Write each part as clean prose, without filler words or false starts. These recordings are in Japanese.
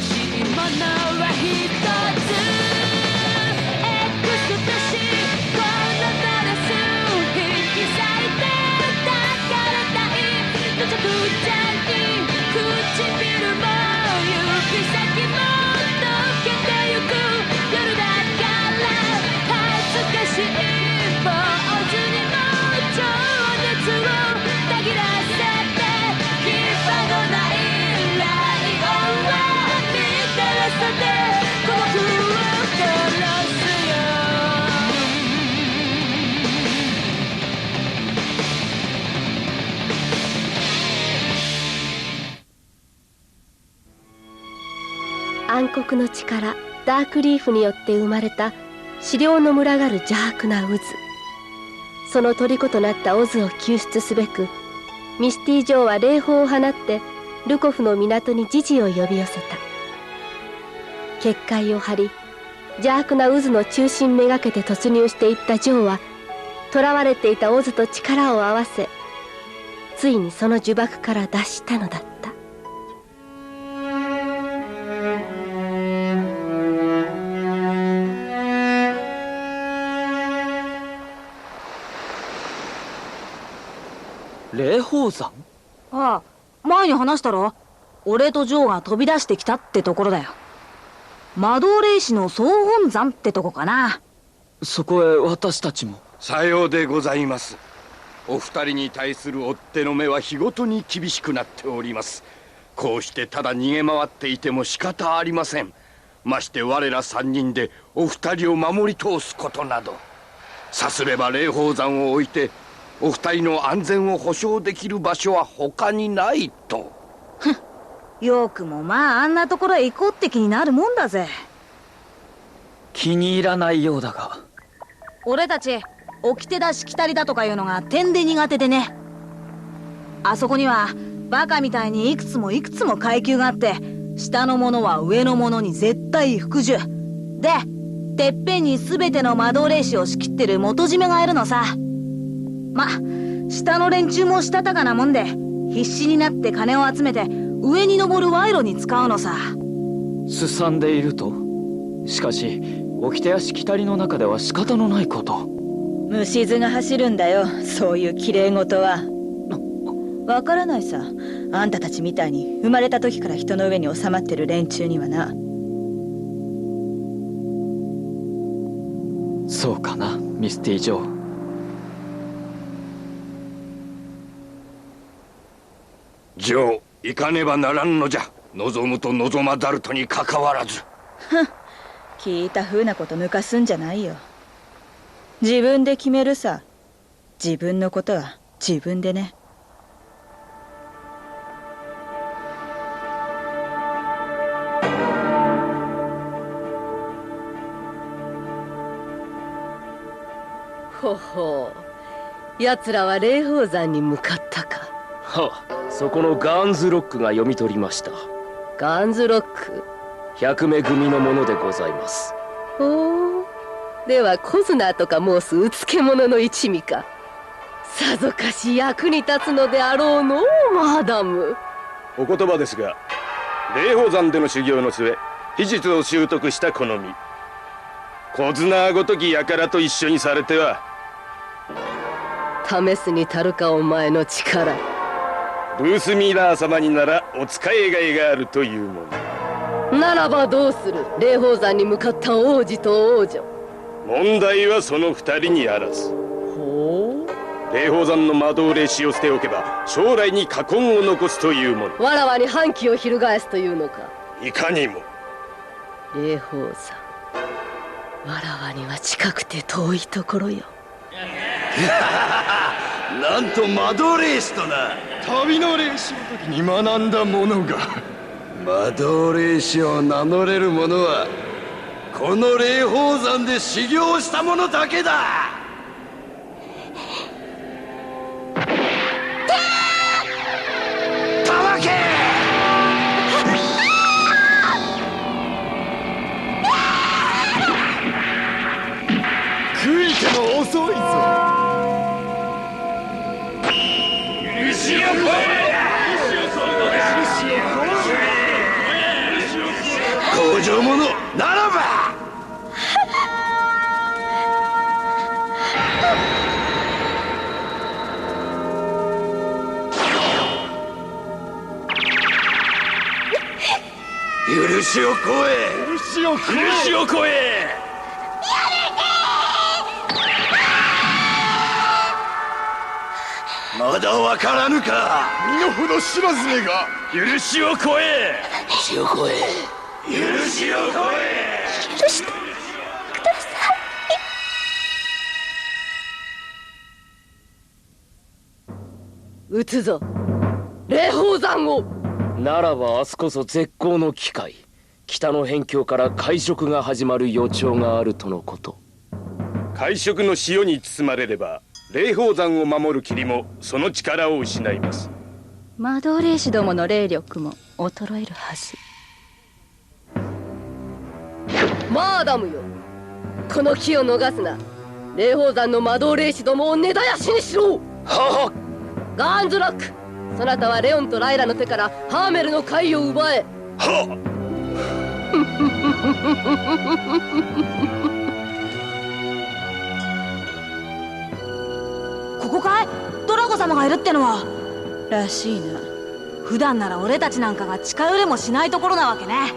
しいものは一つ、エクスプレッシブこのドレス引き裂いて抱かれたい、のちゃくちゃに唇も指先も溶けてゆく夜だから恥ずかしい坊主にも情熱をたぎらせて、牙のないライオンは見たらさで孤独を殺すよ。暗黒の力ダークリーフによって生まれた死霊の群がる邪悪な渦、その虜となったオズを救出すべくミスティ・ジョーは霊砲を放ってルコフの港にジジを呼び寄せた。結界を張り邪悪な渦の中心めがけて突入していったジョーは囚われていたオズと力を合わせ、ついにその呪縛から脱したのだった。霊宝山？ああ、前に話したろ。俺とジョーが飛び出してきたってところだよ。魔導霊師の総本山ってとこかな。そこへ私たちも。さようでございます。お二人に対する追っ手の目は日ごとに厳しくなっております。こうしてただ逃げ回っていても仕方ありません。まして我ら三人でお二人を守り通すことなど、さすれば霊宝山を置いてお二人の安全を保証できる場所は他にないと。よくもまああんなところへ行こうって気になるもんだぜ。気に入らないようだが。俺たち掟だしきたりだとかいうのが点で苦手でね。あそこにはバカみたいにいくつもいくつも階級があって、下の者は上の者に絶対服従で、てっぺんに全ての魔導霊師を仕切ってる元締めがいるのさ。ま、下の連中もしたたかなもんで必死になって金を集めて上に登る賄賂に使うのさ。すさんでいると。しかし掟やしきたりの中では仕方のないこと。虫唾が走るんだよ、そういうきれい事は。わからないさ、あんたたちみたいに生まれた時から人の上に収まってる連中にはな。そうかな、ミスティ・ジョー。ジョー、行かねばならんのじゃ。望むと望まざるとにかかわらず。聞いた風なこと抜かすんじゃないよ。自分で決めるさ。自分のことは自分でね。ほほう、奴らは霊宝山に向かったか。はあ、そこのガーンズロックが読み取りました。ガンズロック。百目組のものでございます。ほう、ではコズナーとか申すうつけ者の一味か。さぞかし役に立つのであろうのう、マダム。お言葉ですが、霊宝山での修行の末、秘術を習得したこの身、小綱ごとき輩と一緒にされては、試すに足るかお前の力。ブース・ミラー様にならお使いがいがあるというもの。ならばどうする、霊宝山に向かった王子と王女。問題はその二人にあらず。ほう、霊宝山の魔導霊師を捨ておけば将来に禍根を残すというもの。わらわに反旗を翻すというのか。いかにも。霊宝山、わらわには近くて遠いところよ。なんと魔導霊師とな。旅の霊師の時に学んだものが。魔導霊師を名乗れる者はこの霊宝山で修行した者だけだ。たわけ食いても遅いぞ。許しを超え。許しを超え、許しを超え、許しを超え。まだわからぬか。身の程知らずめが。許しを超え、許しを超え、許しを超え。許してください。撃つぞ霊宝山を。ならば明日こそ絶好の機会。北の辺境から海食が始まる予兆があるとのこと。海食の潮に包まれれば霊宝山を守る霧もその力を失います。魔導霊士どもの霊力も衰えるはず。マーダムよ、この機を逃すな。霊宝山の魔導霊士どもを根絶やしにしろ。はは。ガーンズロック、そなたはレオンとライラの手からハーメルの貝を奪え。はっ。ここかい？ドラゴ様がいるってのは。らしいな。普段なら俺たちなんかが近寄れもしないところなわけね。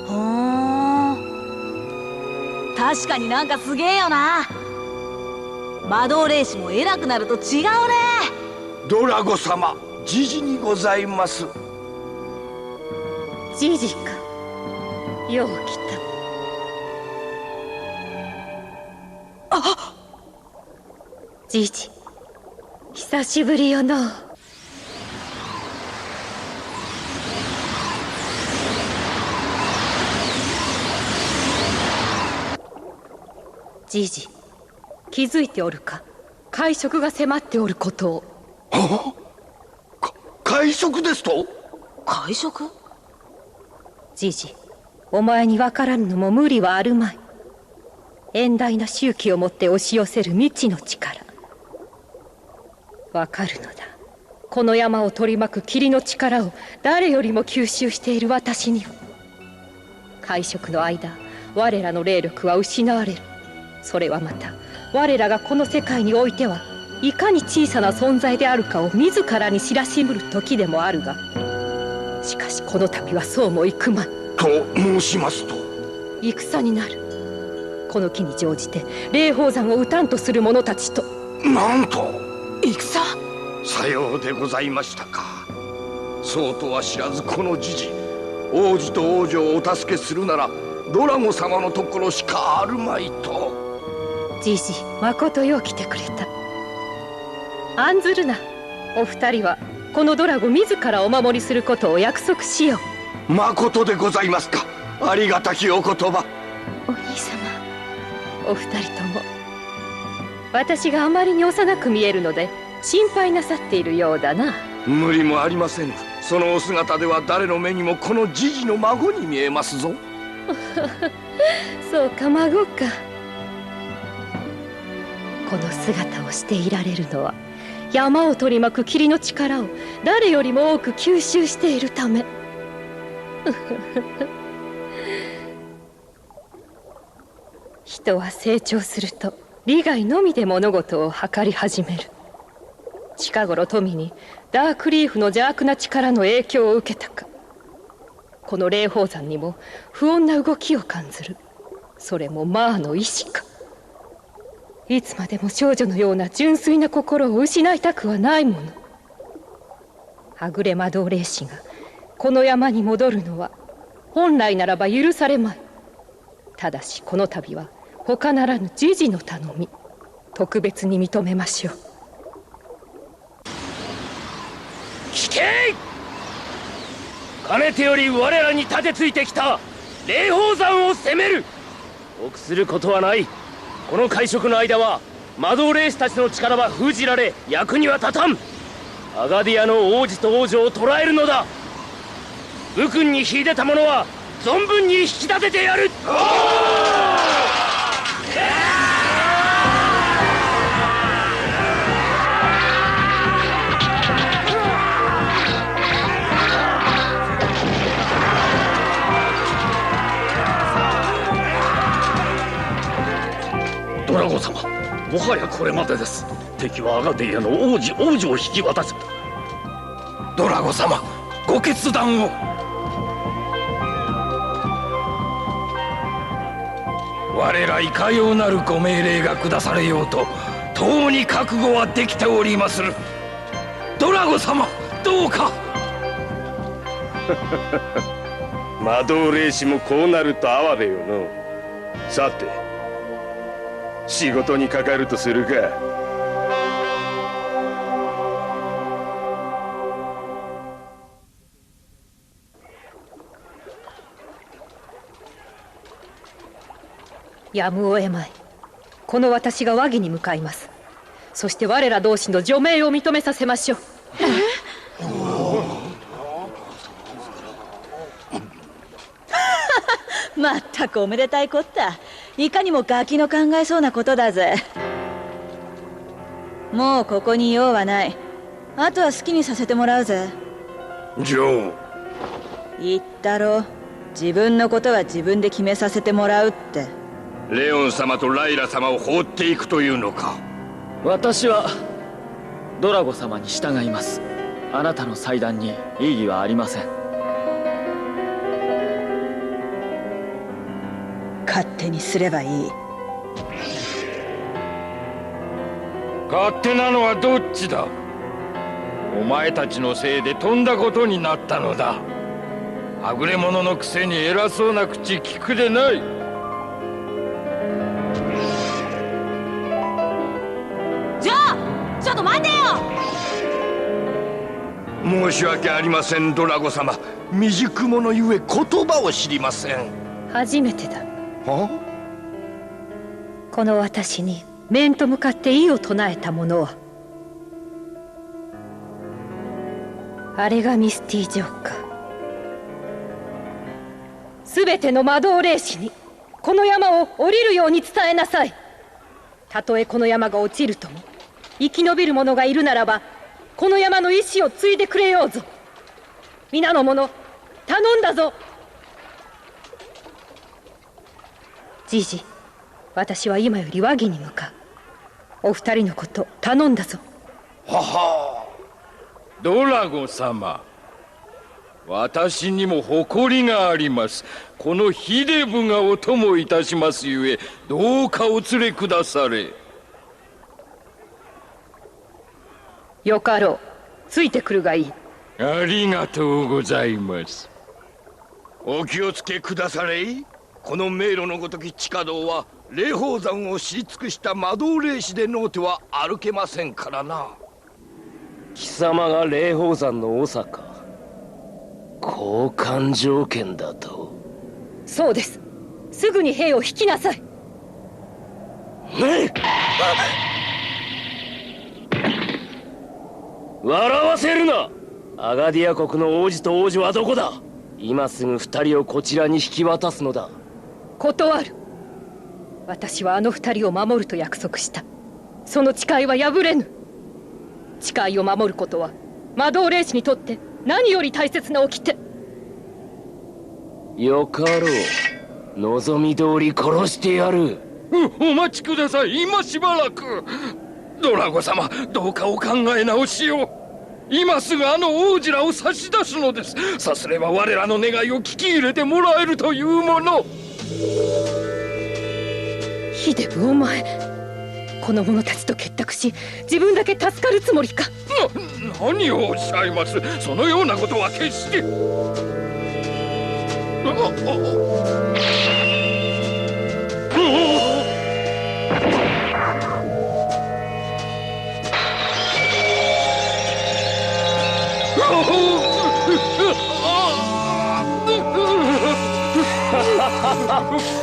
ほーん、確かになんかすげえよな。魔導霊士も偉くなると違うね。ドラゴ様、じじにございます。ジジか、よう来た。あ、ジジ、久しぶりよの。ジジ、気づいておるか。海食が迫っておることを。海食ですと？海食？ジジ、お前に分からぬのも無理はあるまい。遠大な周期をもって押し寄せる未知の力。分かるのだ。この山を取り巻く霧の力を誰よりも吸収している私には。海食の間、我らの霊力は失われる。それはまた我らがこの世界においてはいかに小さな存在であるかを自らに知らしむる時でもあるが、しかしこの度はそうもいくまい。と申しますと？戦になる。この機に乗じて霊宝山を討たんとする者たちと。なんと？戦？さようでございましたか。そうとは知らずこのじじ、王子と王女をお助けするならドラゴ様のところしかあるまいと。じじ、まことよう来てくれた。案ずるな。お二人はこのドラゴ自らお守りすることを約束しよう。まことでございますか。ありがたきお言葉。お兄様、お二人とも私があまりに幼く見えるので心配なさっているようだな。無理もありません。そのお姿では誰の目にもこのじじの孫に見えますぞ。そうか、孫か。この姿をしていられるのは山を取り巻く霧の力を誰よりも多く吸収しているため。人は成長すると利害のみで物事を図り始める。近頃富にダークリーフの邪悪な力の影響を受けたか。この霊宝山にも不穏な動きを感ずる。それもマーの意志か。いつまでも少女のような純粋な心を失いたくはないもの。はぐれ魔導霊士がこの山に戻るのは本来ならば許されまい。ただしこの度は他ならぬじじの頼み、特別に認めましょう。聞け！かねてより我らに立てついてきた霊宝山を攻める。臆することはない。この海食の間は魔導霊士たちの力は封じられ役には立たん。アガディアの王子と王女を捕らえるのだ。武君に秀でた者は存分に引き立ててやる。ドラゴ様、もはやこれまでです。敵はアガディアの王子王女を引き渡せた。ドラゴ様、ご決断を。我らいかようなるご命令が下されようと共に覚悟はできておりまする。ドラゴ様、どうか。魔導霊師もこうなると哀れよの。さて仕事にかかるとするか。やむを得まい。この私が和議に向かいます。そして我ら同士の除名を認めさせましょう。まったくおめでたいこった。いかにもガキの考えそうなことだぜ。もうここに用はない。あとは好きにさせてもらうぜ。ジョー。言ったろ。自分のことは自分で決めさせてもらうって。レオン様とライラ様を放っていくというのか。私はドラゴ様に従います。あなたの裁断に異議はありません。勝手にすればいい。勝手なのはどっちだ。お前たちのせいでとんだことになったのだ。はぐれ者のくせに偉そうな口聞くでない。ジョー、ちょっと待てよ。申し訳ありません、ドラゴ様。未熟者ゆえ言葉を知りません。初めてだ。は？この私に面と向かって異を唱えた者は。あれがミスティジョーか。すべての魔導霊師にこの山を降りるように伝えなさい。たとえこの山が落ちるとも、生き延びる者がいるならばこの山の意志を継いでくれようぞ。皆の者、頼んだぞ。じじ、私は今より和議に向かう。お二人のこと頼んだぞ。はは、ドラゴ様、私にも誇りがあります。このヒデブがお供いたしますゆえ、どうかお連れくだされ。よかろう、ついてくるがいい。ありがとうございます。お気をつけくだされ。この迷路のごとき地下道は霊宝山を知り尽くした魔導霊師でのうては歩けませんからな。貴様が霊宝山の長か。交換条件だと。そうです。すぐに兵を引きなさい。笑わせるな。アガディア国の王子と王女はどこだ。今すぐ二人をこちらに引き渡すのだ。断る。私はあの二人を守ると約束した。その誓いは破れぬ。誓いを守ることは魔導霊師にとって何より大切な掟。よかろう。望み通り殺してやる。お待ちください。今しばらく。ドラゴ様、どうかお考え直しを。今すぐあの王子らを差し出すのです。さすれば我らの願いを聞き入れてもらえるというもの。ヒデブ、お前この者たちと結託し自分だけ助かるつもりか。何をおっしゃいます。そのようなことは決して。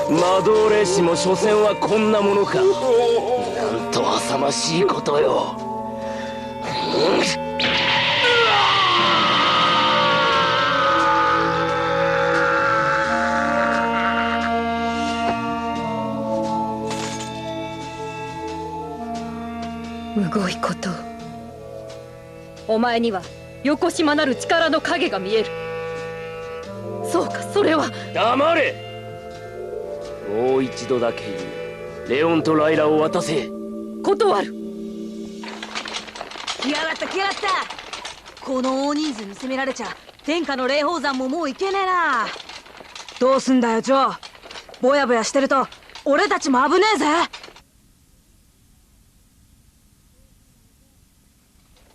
魔導霊師も所詮はこんなものか。なんと浅ましいことよ。むごいことを。お前には横島なる力の影が見える。そうか、それは。黙れ。もう一度だけ言う。レオンとライラを渡せ。断る。来やがった来やがった。この大人数に攻められちゃ天下の霊宝山ももう行けねえな。どうすんだよジョー。ぼやぼやしてると俺たちも危ねえぜ。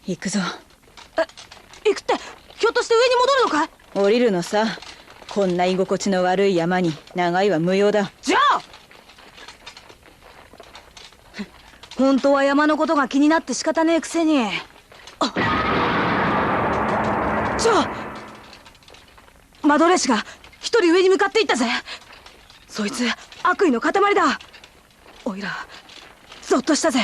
行くぞ。行くってひょっとして上に戻るのかい？降りるのさ。こんな居心地の悪い山に長居は無用だ。じゃあ本当は山のことが気になって仕方ねえくせに。じゃあマドレーシが一人上に向かっていったぜ。そいつ悪意の塊だ。おいらゾッとしたぜ。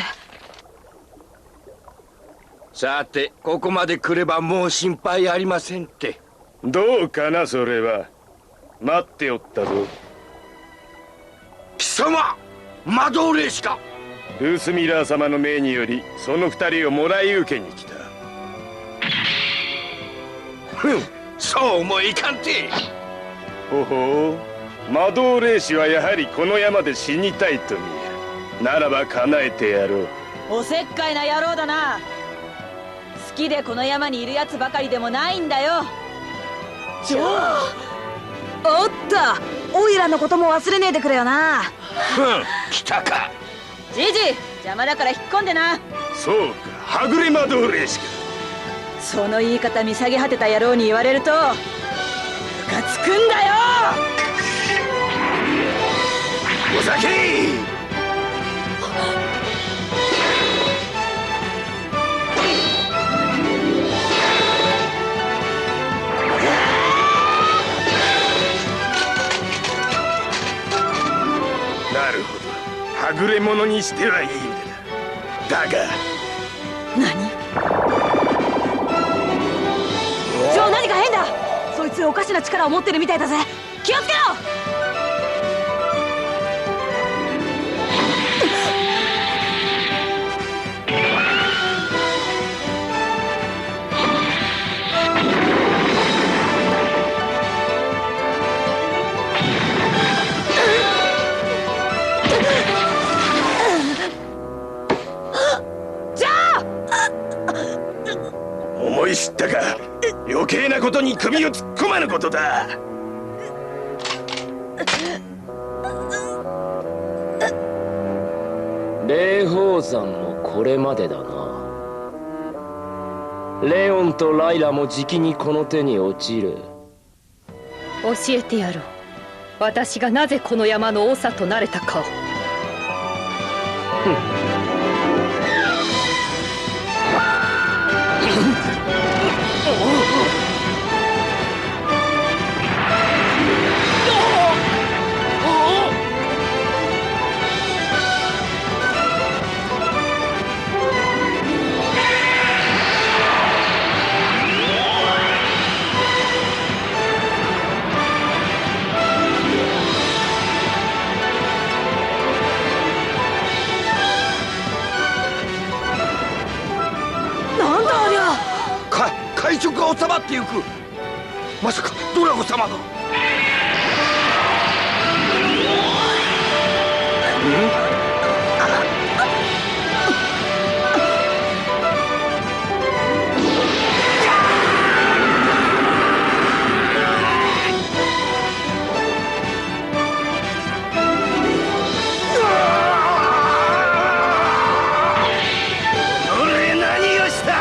さてここまで来ればもう心配ありませんって。どうかな、それは。待っておったぞ。貴様魔導霊士か？ルースミラー様の命によりその二人をもらい受けに来た。ふん、そうもいかんて。ほほう、魔導霊士はやはりこの山で死にたいと見える。ならば叶えてやろう。おせっかいな野郎だな。好きでこの山にいるやつばかりでもないんだよ。じゃあおったオイラのことも忘れねえでくれよな。ふん、来たか。じじ邪魔だから引っ込んでな。そうか、はぐれ魔導霊士か。その言い方見下げ果てた野郎に言われるとムカつくんだよ。お酒。なるほど、はぐれ者にしてはいいんだ。だが何？ジョー、何か変だ。そいつおかしな力を持ってるみたいだぜ。気をつけろ。思い知ったか。余計なことに首を突っ込まぬことだ。霊宝山もこれまでだな。レオンとライラもじきにこの手に落ちる。教えてやろう。私がなぜこの山の長となれたかを。海賊が収まってゆく。まさかドラゴ様が。俺何をした。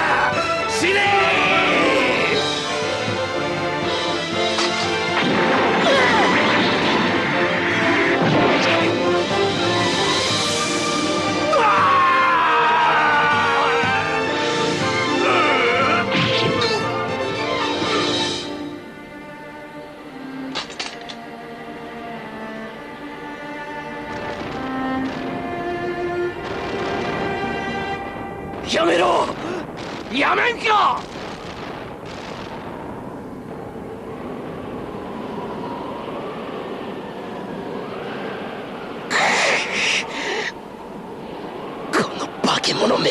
死ね。やめろ。やめんか。この化け物め。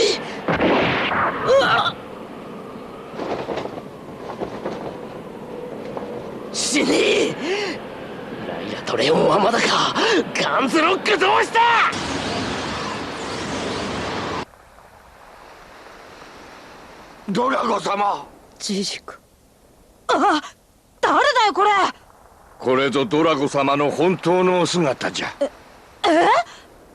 死ねえ。ライラとレオンはまだか。ガンズロックどうした。ドラゴ様。ジジか。あ、誰だよこれ。これぞドラゴ様の本当のお姿じゃ。え？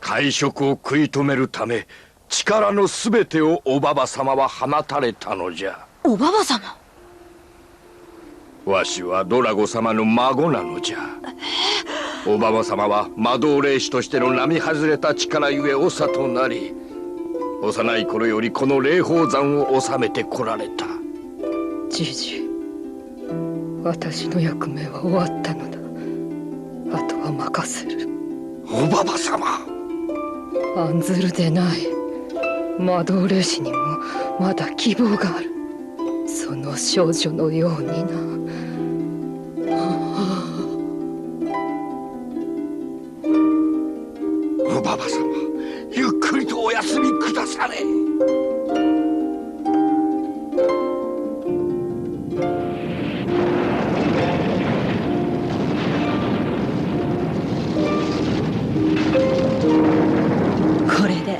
会食を食い止めるため力のすべてをおばば様は放たれたのじゃ。おばば様？わしはドラゴ様の孫なのじゃ。おばば様は魔導霊士としての並外れた力ゆえ長となり、幼い頃よりこの霊宝山を治めてこられた。じいじ、私の役目は終わったのだ。あとは任せる。おばば様、案ずるでない。魔導霊士にもまだ希望がある。その少女のようにな。おばば様、ゆっくりとお休みくだされ。これで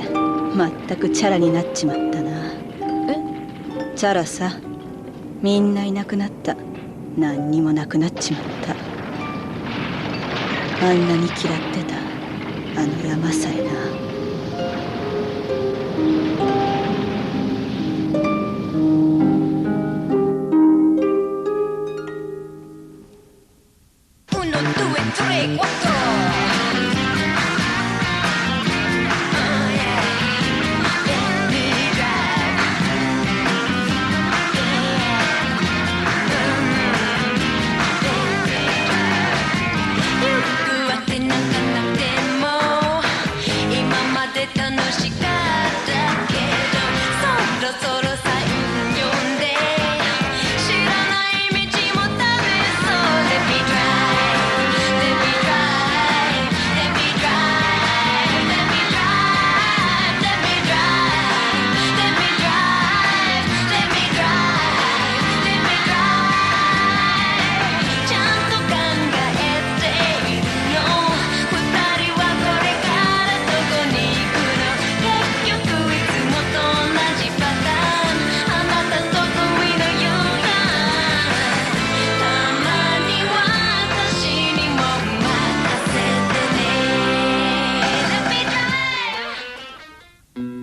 全くチャラになっちまったな。チャラさ。みんないなくなった。何にもなくなっちまった。あんなに嫌ってたあの山さえな。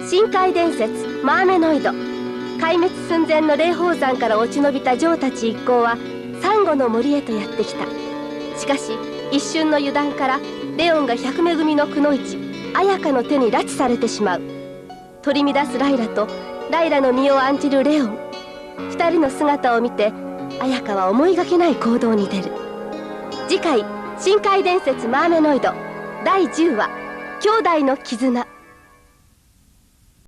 深海伝説マーメノイド。壊滅寸前の霊宝山から落ち延びたジョーたち一行はサンゴの森へとやってきた。しかし一瞬の油断からレオンが百目組のくの一アヤカの手に拉致されてしまう。取り乱すライラとライラの身を案じるレオン。二人の姿を見てアヤカは思いがけない行動に出る。次回深海伝説マーメノイド第10話兄弟の絆。